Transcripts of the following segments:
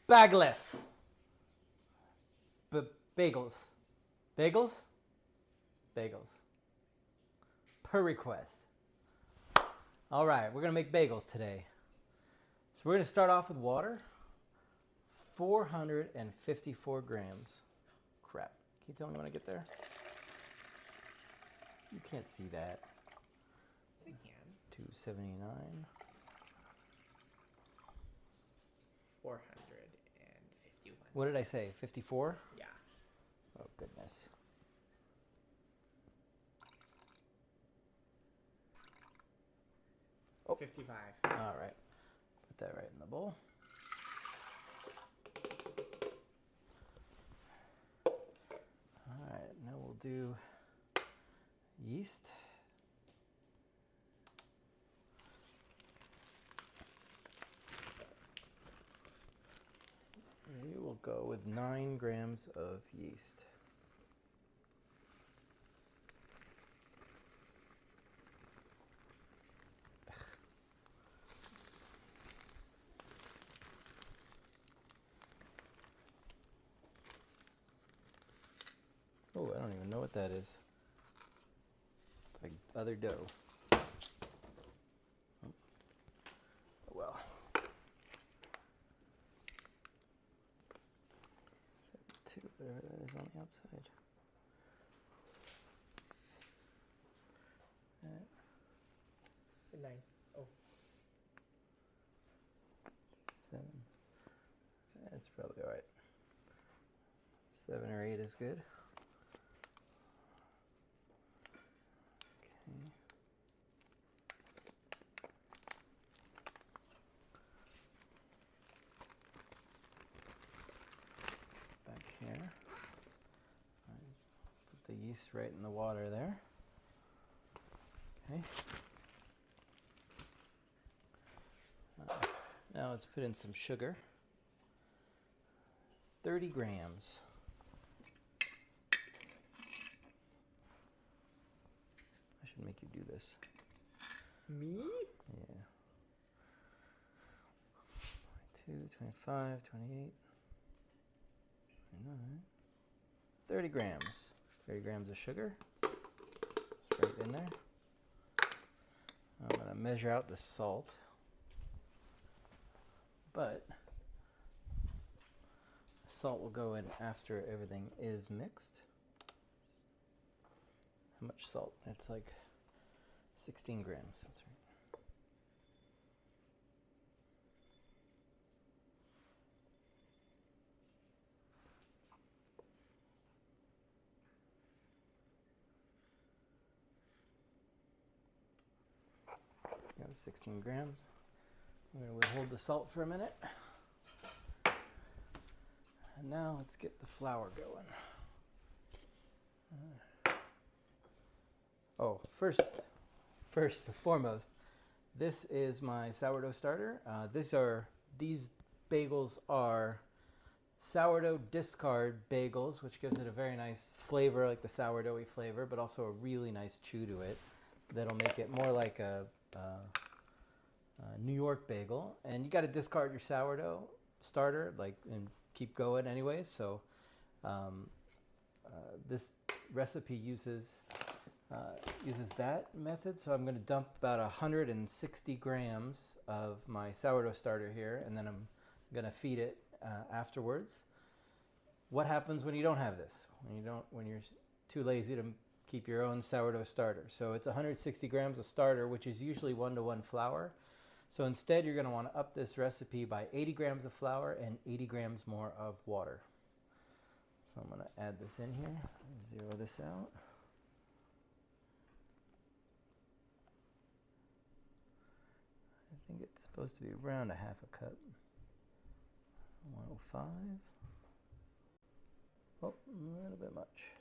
Bagless. Bagels. Bagels? Bagels. Per request. All right, we're going to make bagels today. So we're going to start off with water. 454 grams. Crap. Can you tell me when I get there? You can't see that. I can. 279. 451. What did I say? 54? Yeah. Oh, goodness. Oh. 55. All right. Put that right in the bowl. All right. Now we'll do yeast. We will go with 9 grams of yeast. Oh, I don't even know what that is. It's like other dough. Oh, well. Is that 2, whatever that is on the outside? That 9. Oh. 7. That's probably all right. 7 or 8 is good. Okay. Back here. Put the yeast right in the water there. Okay. Now let's put in some sugar. 30 grams. I should make you do this. Me? Yeah. 22, 25, 28, 29. 30 grams. 30 grams of sugar. Straight in there. I'm going to measure out the salt. But salt will go in after everything is mixed. How much salt? It's like 16 grams. That's right. Got 16 grams. I'm going to withhold the salt for a minute. And now let's get the flour going. First and foremost, this is my sourdough starter. These bagels are sourdough discard bagels, which gives it a very nice flavor, like the sourdoughy flavor, but also a really nice chew to it. That'll make it more like a New York bagel. And you got to discard your sourdough starter, and keep going anyways. So this recipe uses that method. So I'm going to dump about 160 grams of my sourdough starter here, and then I'm going to feed it afterwards. What happens when you don't have this? When you're too lazy to keep your own sourdough starter? So it's 160 grams of starter, which is usually 1-to-1 flour. So instead, you're going to want to up this recipe by 80 grams of flour and 80 grams more of water. So I'm going to add this in here, zero this out. I think it's supposed to be around a half a cup. 105. Oh, a little bit much.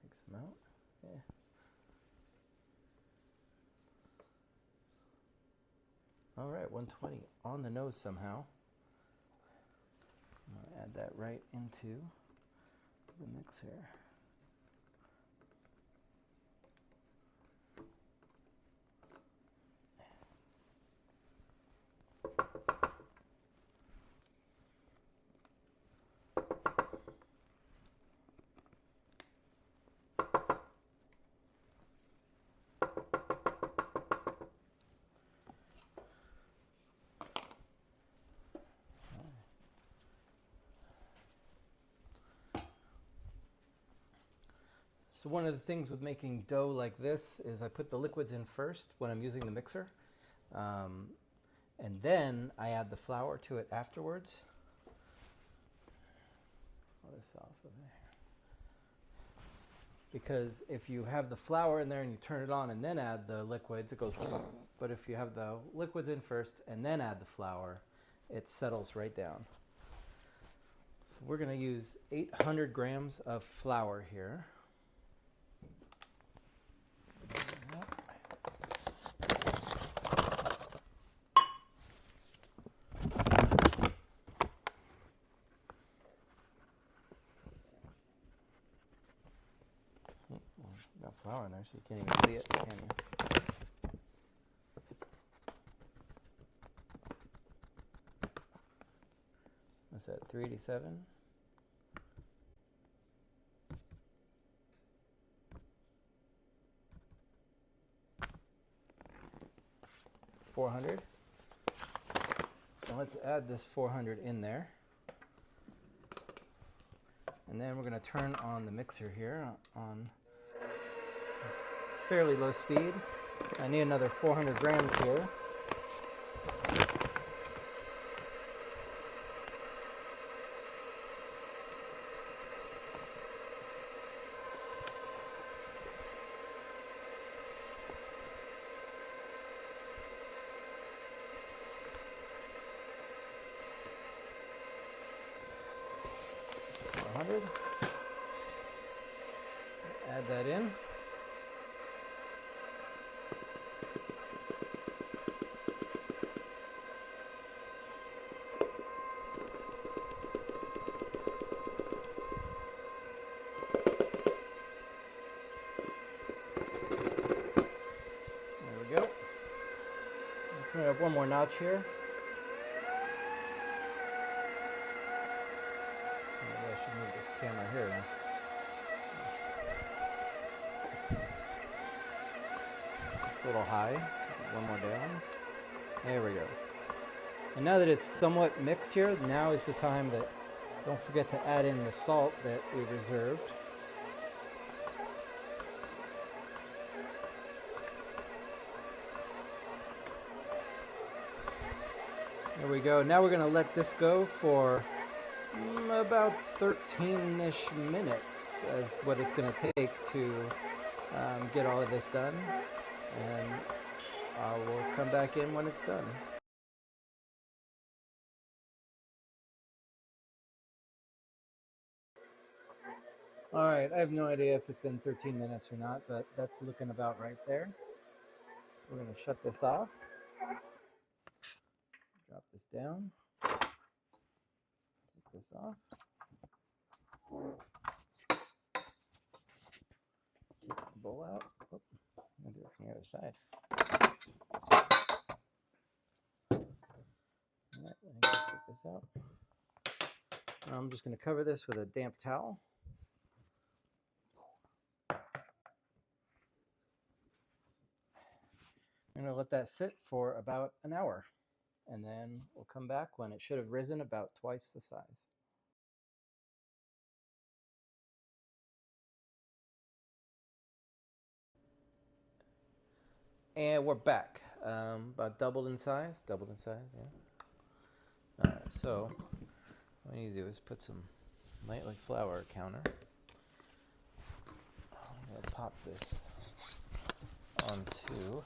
Take some out. Yeah. All right, 120 on the nose somehow. I'm going to add that right into the mix here. So one of the things with making dough like this is I put the liquids in first when I'm using the mixer. And then I add the flour to it afterwards. Pull this off of there. Because if you have the flour in there and you turn it on and then add the liquids, it goes. But if you have the liquids in first and then add the flour, it settles right down. So we're going to use 800 grams of flour here. Got flour in there, so you can't even see it, can you? What's that, 387? 400. So let's add this 400 in there. And then we're going to turn on the mixer here on fairly low speed. I need another 400 grams here. Add that in. There we go. Let's turn it up one more notch here. Maybe I should move this camera here. A little high. One more down. There we go. And now that it's somewhat mixed here, now is the time that don't forget to add in the salt that we reserved. There we go. Now we're going to let this go for about 13-ish minutes is what it's going to take to get all of this done. And we'll come back in when it's done. All right, I have no idea if it's been 13 minutes or not, but that's looking about right there. So we're going to shut this off. Drop this down. Take this off. Take the bowl out. Oh, I'm going to do it from the other side. All right, I'm going to take this out. Now I'm just going to cover this with a damp towel. I'm going to let that sit for about an hour, and then we'll come back when it should have risen about twice the size. And we're back. About doubled in size, yeah. All right, so what I need to do is put some nightly flour counter. I'm going to pop this onto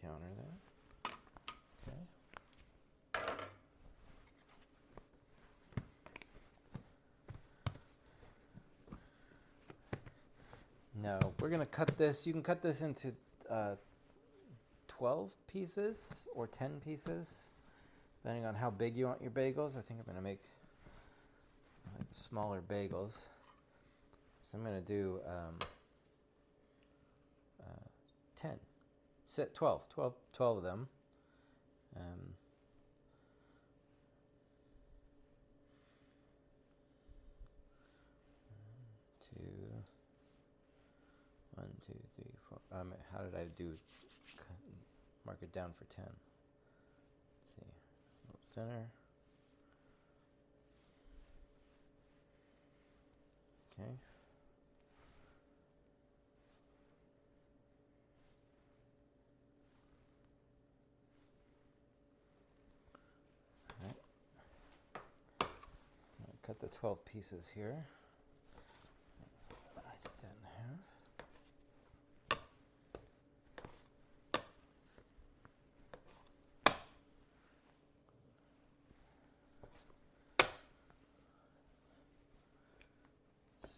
counter there. Okay. Now we're going to cut this. You can cut this into 12 pieces or 10 pieces, depending on how big you want your bagels. I think I'm going to make smaller bagels. So I'm going to do 10. 12 of them. 1, 2, 3, 4. How did I do? Mark it down for 10. Let's see. A little thinner. Okay. put the 12 pieces here. Divide that in half.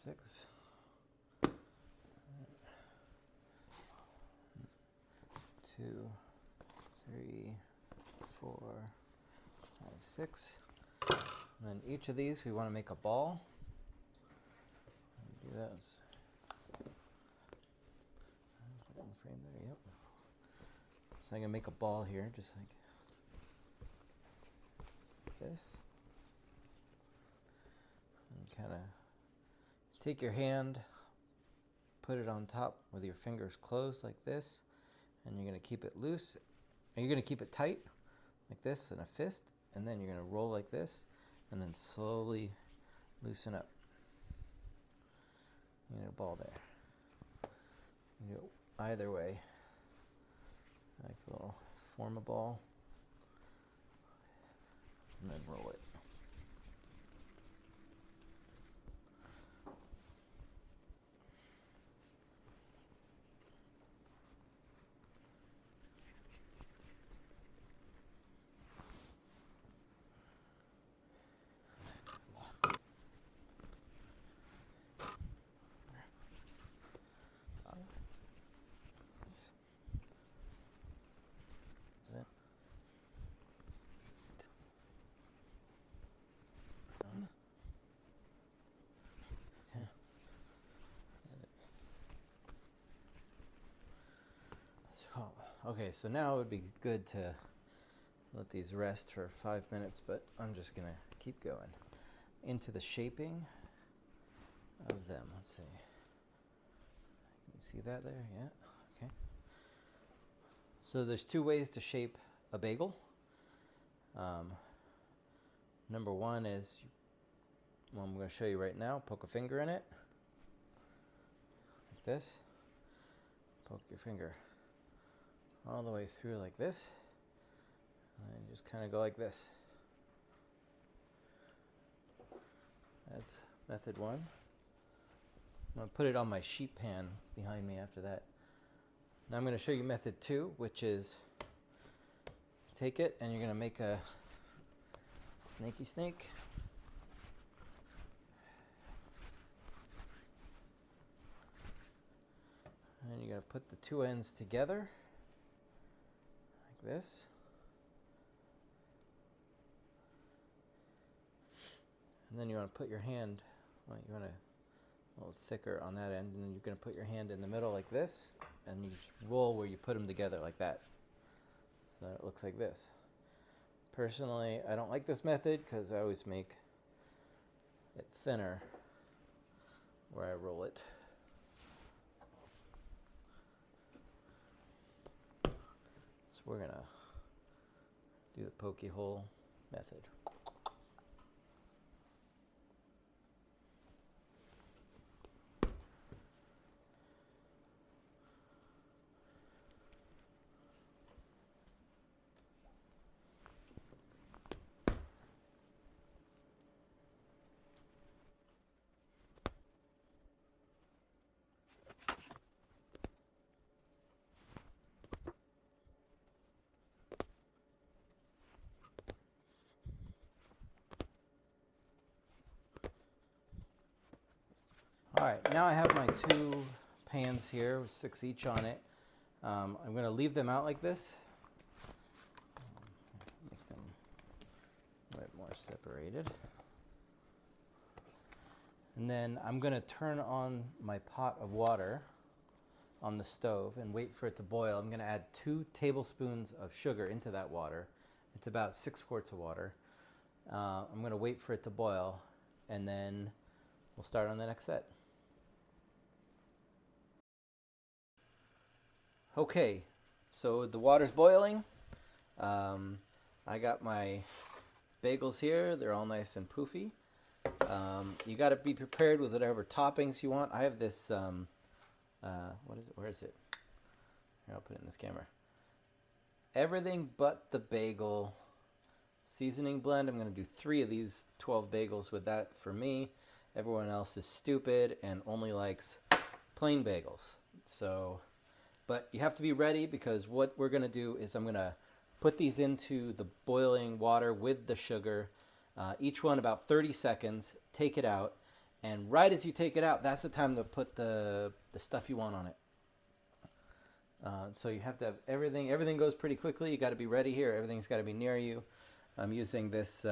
Six. 2, 3, 4, 5, 6. And then each of these we want to make a ball. Do those. Is that in frame there? Yep. So I'm going to make a ball here, just like this. And kind of take your hand, put it on top with your fingers closed like this, and you're going to keep it loose. And you're going to keep it tight like this in a fist, and then you're going to roll like this, and then slowly loosen up. You get a ball there. You go either way. Like a little form a ball, and then roll it. Okay, so now it would be good to let these rest for 5 minutes, but I'm just going to keep going into the shaping of them. Let's see. Can you see that there? Yeah. Okay. So there's 2 ways to shape a bagel. Number 1 is, well, I'm going to show you right now. Poke a finger in it, like this. Poke your finger all the way through like this, and just kind of go like this. That's method 1. I'm going to put it on my sheet pan behind me after that. Now I'm going to show you method 2, which is take it and you're going to make a snaky snake. And you're going to put the 2 ends together like this. And then you want to put your hand, well, you want to a little thicker on that end, and then you're going to put your hand in the middle like this, and you just roll where you put them together like that. So that it looks like this. Personally, I don't like this method because I always make it thinner where I roll it. So we're going to do the pokey hole method. All right, now I have my 2 pans here with 6 each on it. I'm going to leave them out like this. Make them a bit more separated. And then I'm going to turn on my pot of water on the stove and wait for it to boil. I'm going to add 2 tablespoons of sugar into that water. It's about 6 quarts of water. I'm going to wait for it to boil, and then we'll start on the next set. Okay, so the water's boiling. I got my bagels here. They're all nice and poofy. You got to be prepared with whatever toppings you want. I have this, what is it? Where is it? Here, I'll put it in this camera. Everything but the bagel seasoning blend. I'm going to do 3 of these 12 bagels with that for me. Everyone else is stupid and only likes plain bagels. So, but you have to be ready, because what we're going to do is I'm going to put these into the boiling water with the sugar, each one about 30 seconds, take it out, and right as you take it out, that's the time to put the stuff you want on it. So you have to have everything goes pretty quickly. You got to be ready here. Everything's got to be near you. I'm using this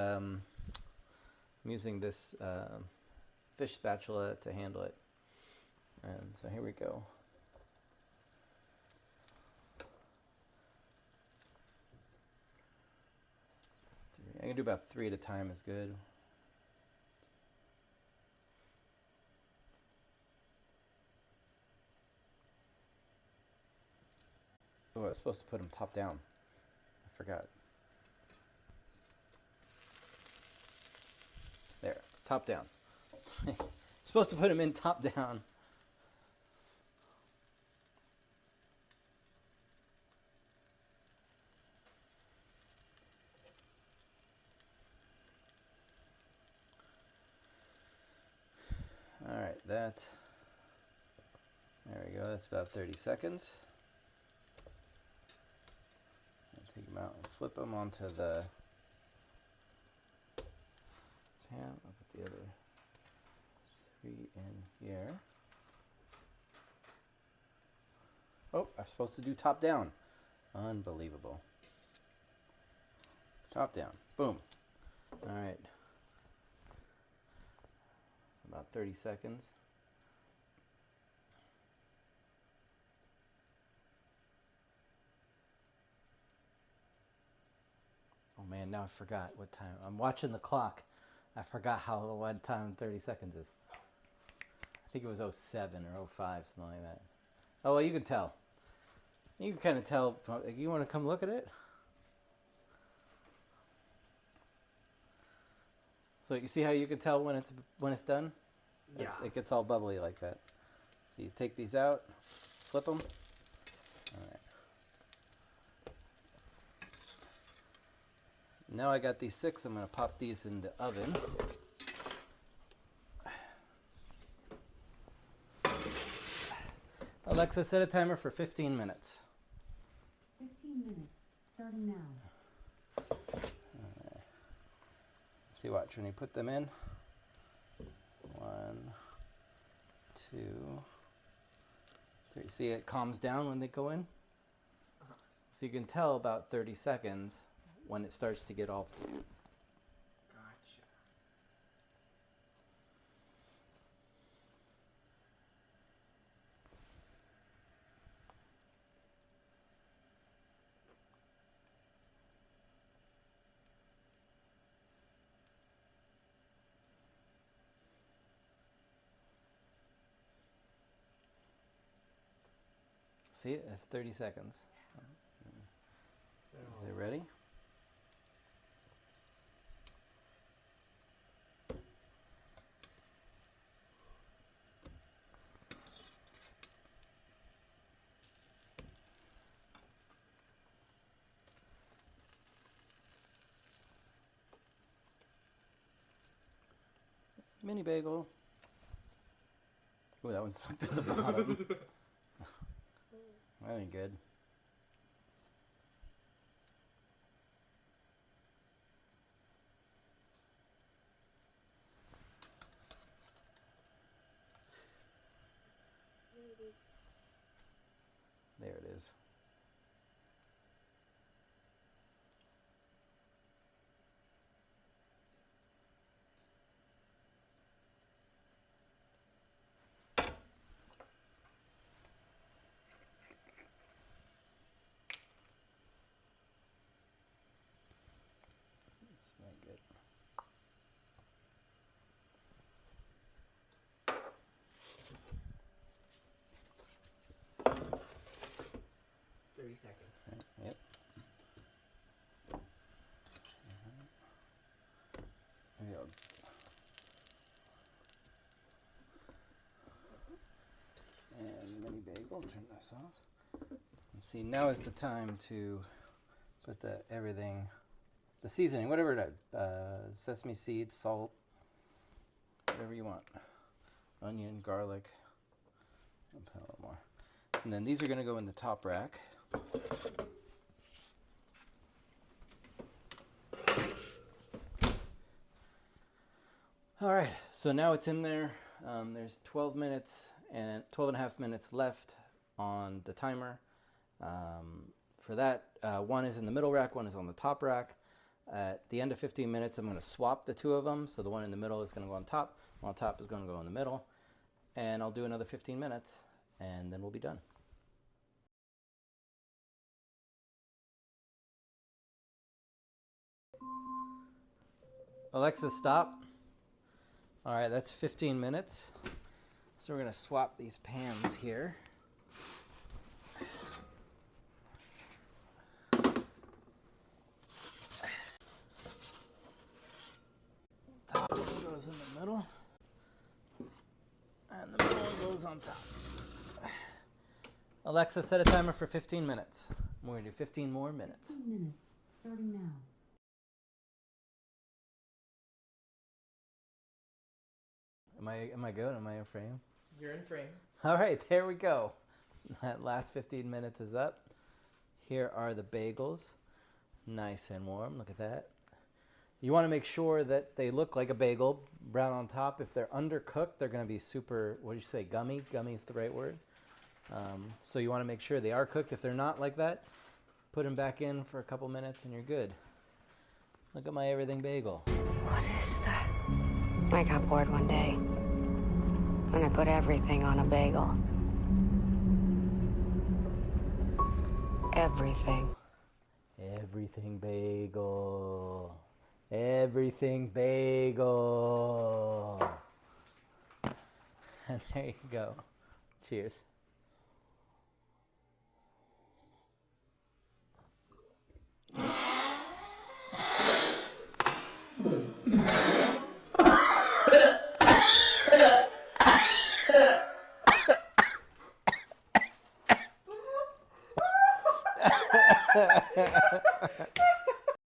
fish spatula to handle it. And so here we go. I'm going to do about 3 at a time is good. Oh, I was supposed to put them top down. I forgot. There, top down. Supposed to put them in top down. All right, there we go. That's about 30 seconds. I'll take them out and flip them onto the pan. I'll put the other 3 in here. Oh, I'm supposed to do top down. Unbelievable. Top down. Boom. All right. About 30 seconds. Oh man, now I forgot what time. I'm watching the clock. I forgot what time 30 seconds is. I think it was 07 or 05, something like that. Oh, well, you can tell. You can kind of tell. You want to come look at it? So you see how you can tell when it's done? Yeah. It gets all bubbly like that. So you take these out, flip them. All right. Now I got these 6. I'm going to pop these in the oven. Alexa, set a timer for 15 minutes. 15 minutes, starting now. See, watch when you put them in. 1, 2, 3. See, it calms down when they go in. So you can tell about 30 seconds when it starts to get all. Gotcha. See it? That's 30 seconds. Is it ready? Mini bagel. Oh, that one stuck to the bottom. That ain't good. There it is. Smell good. Seconds. Yep. Maybe I'll and mini bagel. Turn this off. And see, now is the time to put everything the seasoning, whatever it is, sesame seeds, salt, whatever you want. Onion, garlic, I'll put a little more. And then these are going to go in the top rack. All right, so now it's in there. There's 12 minutes and 12 and a half minutes left on the timer. For that, one is in the middle rack, one is on the top rack. At the end of 15 minutes, I'm going to swap the two of them. So the one in the middle is going to go on top, one on top is going to go in the middle. And I'll do another 15 minutes, and then we'll be done. Alexa, stop. All right, that's 15 minutes. So we're going to swap these pans here. Top one goes in the middle, and the middle one goes on top. Alexa, set a timer for 15 minutes. We're going to do 15 more minutes. 15 minutes, starting now. Am I good? Am I in frame? You're in frame. All right, there we go. That last 15 minutes is up. Here are the bagels. Nice and warm. Look at that. You want to make sure that they look like a bagel, brown on top. If they're undercooked, they're going to be super, what do you say, gummy? Gummy is the right word. So you want to make sure they are cooked. If they're not like that, put them back in for a couple minutes and you're good. Look at my everything bagel. What is that? I got bored one day, and I put everything on a bagel. Everything. Everything bagel. Everything bagel. And there you go. Cheers.